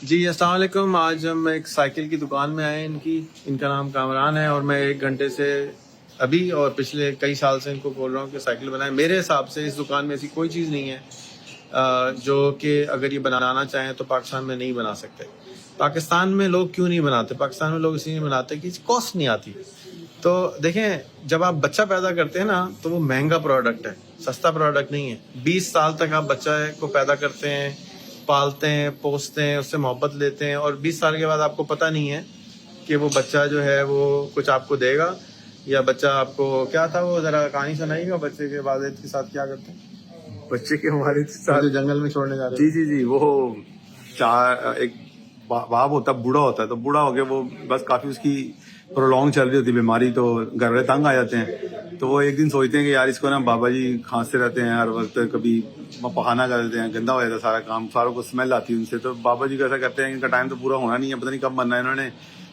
جی السلام علیکم. آج ہم ایک سائیکل کی دکان میں آئے ہیں. ان کا نام کامران ہے اور میں 1 گھنٹے سے ابھی اور پچھلے کئی سال سے ان کو بول رہا ہوں کہ سائیکل بنائیں. میرے حساب سے اس دکان میں ایسی کوئی چیز نہیں ہے جو کہ اگر یہ بنانا چاہیں تو پاکستان میں نہیں بنا سکتے. پاکستان میں لوگ کیوں نہیں بناتے؟ پاکستان میں لوگ اس لیے نہیں بناتے کہ کاسٹ نہیں آتی. تو دیکھیں، جب آپ بچہ پیدا کرتے ہیں نا تو وہ مہنگا پروڈکٹ ہے، سستا پروڈکٹ نہیں ہے. 20 سال تک آپ بچہ کو پیدا کرتے ہیں، پالتے ہیں، پوستے ہیں، اس سے محبت لیتے ہیں، اور 20 سال کے بعد آپ کو پتہ نہیں ہے کہ وہ بچہ جو ہے وہ کچھ آپ کو دے گا یا بچہ آپ کو کیا تھا. وہ ذرا کہانی سنائیے گا بچے کے والد کے ساتھ کیا کرتے ہیں؟ بچے کے والد کے ساتھ جنگل میں چھوڑنے جا رہے ہیں. جی وہ ایک باپ ہوتا ہے، بوڑھا ہوتا ہے، تو بوڑھا ہو کے وہ بس کافی اس کی پرولونگ چل رہی ہوتی ہے بیماری، تو گھر والے تنگ آ جاتے ہیں. تو وہ ایک دن سوچتے ہیں کہ یار اس کو نا بابا جی کھانستے رہتے ہیں ہر وقت، کبھی پخانہ کر دیتے ہیں، گندا ہو جاتا ہے سارا کام، ساروں کو اسمیل آتی ہے ان سے. تو بابا جی کو ایسا کرتے ہیں، ان کا ٹائم تو پورا ہونا نہیں ہے، پتہ نہیں کب مرنا ہے انہوں نے.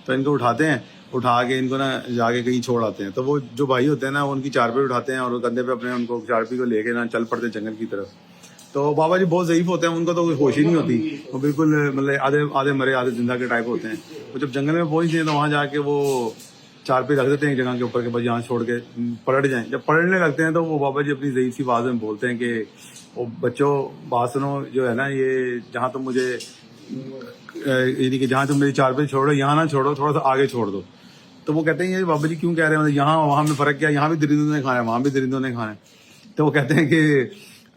تو ان کو اٹھاتے ہیں، اٹھا کے ان کو نا جا کے کہیں چھوڑ آتے ہیں. تو وہ جو بھائی ہوتے ہیں نا وہ ان کی چارپائی اٹھاتے ہیں اور کندھے پہ اپنے ان کو چارپائی کو لے کے نا چل پڑتے ہیں جنگل کی طرف. تو بابا جی بہت ضعیف ہوتے ہیں، ان کو تو کوئی ہوش ہی نہیں ہوتی، وہ بالکل مطلب آدھے مرے آدھے زندہ کے ٹائپ ہوتے ہیں. وہ جب جنگل میں پہنچتے ہیں تو وہاں جا کے وہ چارپائی رکھ دیتے ہیں ایک جگہ کے اوپر کہ بس یہاں چھوڑ کے پلٹ جائیں. جب پلٹنے لگتے ہیں تو وہ بابا جی اپنی ضعیف سی آواز میں بولتے ہیں کہ وہ بچوں بات سنو، جو ہے نا یہ جہاں تم مجھے یعنی کہ جہاں تم میری چارپائی چھوڑو یہاں نہ چھوڑو، تھوڑا سا آگے چھوڑ دو. تو وہ کہتے ہیں یہ بابا جی کیوں کہہ رہے ہیں، یہاں وہاں میں فرق کیا، یہاں بھی درندوں نے کھانا ہے وہاں بھی درندوں نے کھانا ہے. تو وہ کہتے ہیں کہ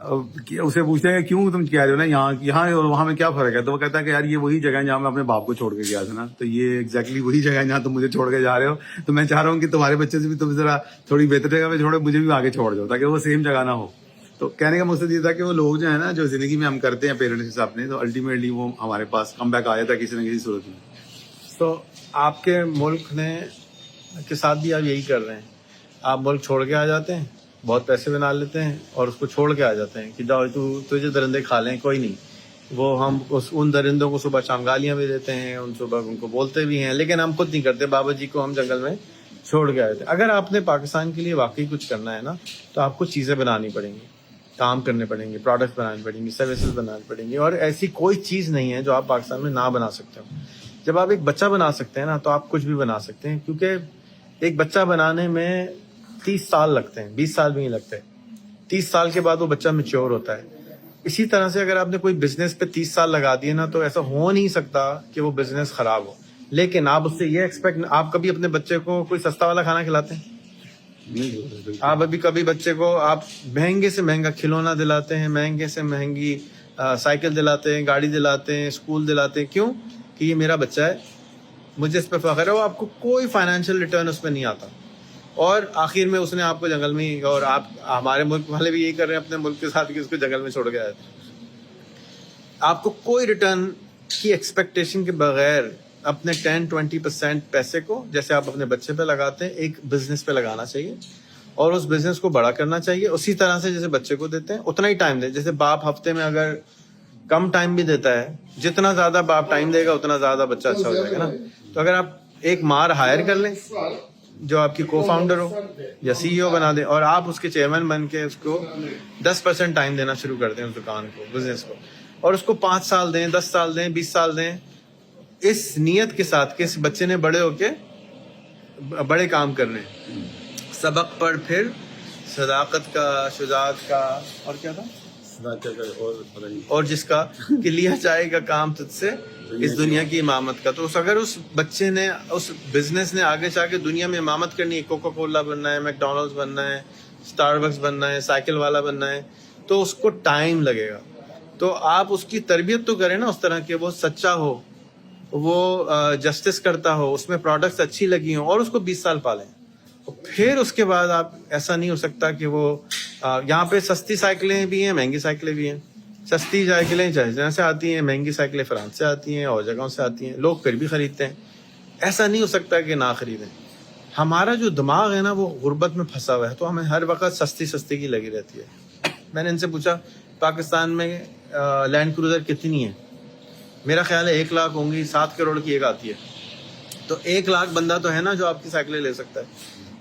اسے پوچھتے ہیں کہ کیوں تم کہہ رہے ہو نا یہاں اور وہاں میں کیا فرق ہے. تو وہ کہتا ہے کہ یار یہ وہی جگہ ہے جہاں میں اپنے باپ کو چھوڑ کے گیا تھا نا، تو یہ ایگزیکٹلی وہی جگہ ہے جہاں تم مجھے چھوڑ کے جا رہے ہو. تو میں چاہ رہا ہوں کہ تمہارے بچے سے بھی تم ذرا تھوڑی بہتر جگہ پہ چھوڑو، مجھے بھی آگے چھوڑ دو تاکہ وہ سیم جگہ نہ ہو. تو کہنے کا مقصد یہ تھا کہ وہ لوگ جو ہے نا جو زندگی میں ہم کرتے ہیں پیرنٹس کے ساتھ اپنے، تو الٹیمیٹلی وہ ہمارے پاس کم بیک آ جاتا ہے کسی نہ کسی صورت میں. تو آپ کے ملک کے ساتھ بھی آپ یہی کر رہے ہیں. آپ ملک چھوڑ کے آ جاتے ہیں، بہت پیسے بنا لیتے ہیں اور اس کو چھوڑ کے آ جاتے ہیں کہ جاؤ تجھے درندے کھا لیں، کوئی نہیں. وہ ہم ان درندوں کو صبح شام گالیاں بھی دیتے ہیں، ان کو بولتے بھی ہیں، لیکن ہم خود نہیں کرتے. بابا جی کو ہم جنگل میں چھوڑ کے آئے تھے. اگر آپ نے پاکستان کے لیے واقعی کچھ کرنا ہے نا تو آپ کو چیزیں بنانی پڑیں گی، کام کرنے پڑیں گے، پروڈکٹ بنانی پڑیں گی، سروسز بنانی پڑیں گی، اور ایسی کوئی چیز نہیں ہے جو آپ پاکستان میں نہ بنا سکتے ہو. جب آپ ایک بچہ بنا سکتے ہیں نا تو آپ کچھ بھی بنا سکتے ہیں، کیونکہ ایک بچہ بنانے میں 30 سال لگتے ہیں، 20 سال بھی نہیں لگتے. 30 سال کے بعد وہ بچہ میچور ہوتا ہے. اسی طرح سے اگر آپ نے کوئی بزنس پہ 30 سال لگا دیے نا تو ایسا ہو نہیں سکتا کہ وہ بزنس خراب ہو. لیکن آپ اس سے یہ ایکسپیکٹ، آپ کبھی اپنے بچے کو کوئی سستا والا کھانا کھلاتے ہیں؟ آپ ابھی کبھی بچے کو آپ مہنگے سے مہنگا کھلونا دلاتے ہیں، مہنگے سے مہنگی سائیکل دلاتے ہیں، گاڑی دلاتے ہیں، اسکول دلاتے ہیں. کیوں؟ کہ یہ میرا بچہ ہے، مجھے اس پہ فخر ہے. وہ آپ کو کوئی فائنینشیل ریٹرن اس پہ نہیں آتا، اور آخر میں اس نے آپ کو جنگل میں، اور آپ ہمارے ملک والے بھی یہی کر رہے ہیں اپنے ملک کے ساتھ کہ اس کو جنگل میں چھوڑ کے آئے تھے. آپ کو کوئی ریٹرن کی ایکسپیکٹیشن کے بغیر اپنے 10-20% پیسے کو جیسے آپ اپنے بچے پہ لگاتے ہیں ایک بزنس پہ لگانا چاہیے اور اس بزنس کو بڑا کرنا چاہیے. اسی طرح سے جیسے بچے کو دیتے ہیں اتنا ہی ٹائم دیں. جیسے باپ ہفتے میں اگر کم ٹائم بھی دیتا ہے، جتنا زیادہ باپ ٹائم دے گا اتنا زیادہ بچہ اچھا ہو جائے گا نا. تو اگر آپ ایک مار ہائر کر لیں جو آپ کی کو فاؤنڈر ہو یا CEO بنا دیں اور آپ اس کے چیئرمین بن کے اس کو 10% ٹائم دینا شروع کر دیں اس دکان کو، بزنس کو، اور اس کو 5 سال دیں، 10 سال دیں، 20 سال دیں، اس نیت کے ساتھ کہ اس بچے نے بڑے ہو کے بڑے کام کرنے. سبق پڑھ پھر صداقت کا، شجاعت کا، اور کیا تھا، اور جس کا کہ لیا جائے گا کام تجھ سے اس دنیا کی امامت کا. تو اگر اس بچے نے، اس بزنس نے آگے جا کے دنیا میں امامت کرنی ہے، کوکا کولا بننا ہے، میک ڈونلڈز بننا ہے، اسٹار بکس بننا ہے، سائیکل والا بننا ہے، تو اس کو ٹائم لگے گا. تو آپ اس کی تربیت تو کریں نا اس طرح کہ وہ سچا ہو، وہ جسٹس کرتا ہو، اس میں پروڈکٹس اچھی لگی ہوں، اور اس کو 20 سال پالیں. پھر اس کے بعد آپ، ایسا نہیں ہو سکتا کہ وہ یہاں پہ سستی سائیکلیں بھی ہیں، مہنگی سائیکلیں بھی ہیں. سستی سائیکلیں جہاں سے آتی ہیں، مہنگی سائیکلیں فرانس سے آتی ہیں اور جگہوں سے آتی ہیں، لوگ پھر بھی خریدتے ہیں. ایسا نہیں ہو سکتا کہ نہ خریدیں. ہمارا جو دماغ ہے نا وہ غربت میں پھنسا ہوا ہے، تو ہمیں ہر وقت سستی کی لگی رہتی ہے. میں نے ان سے پوچھا پاکستان میں لینڈ کروزر کتنی ہے؟ میرا خیال ہے 1 لاکھ ہوں گی، 7 کروڑ کی ایک آتی ہے. تو 1 لاکھ بندہ تو ہے نا جو آپ کی سائیکلیں لے سکتا ہے.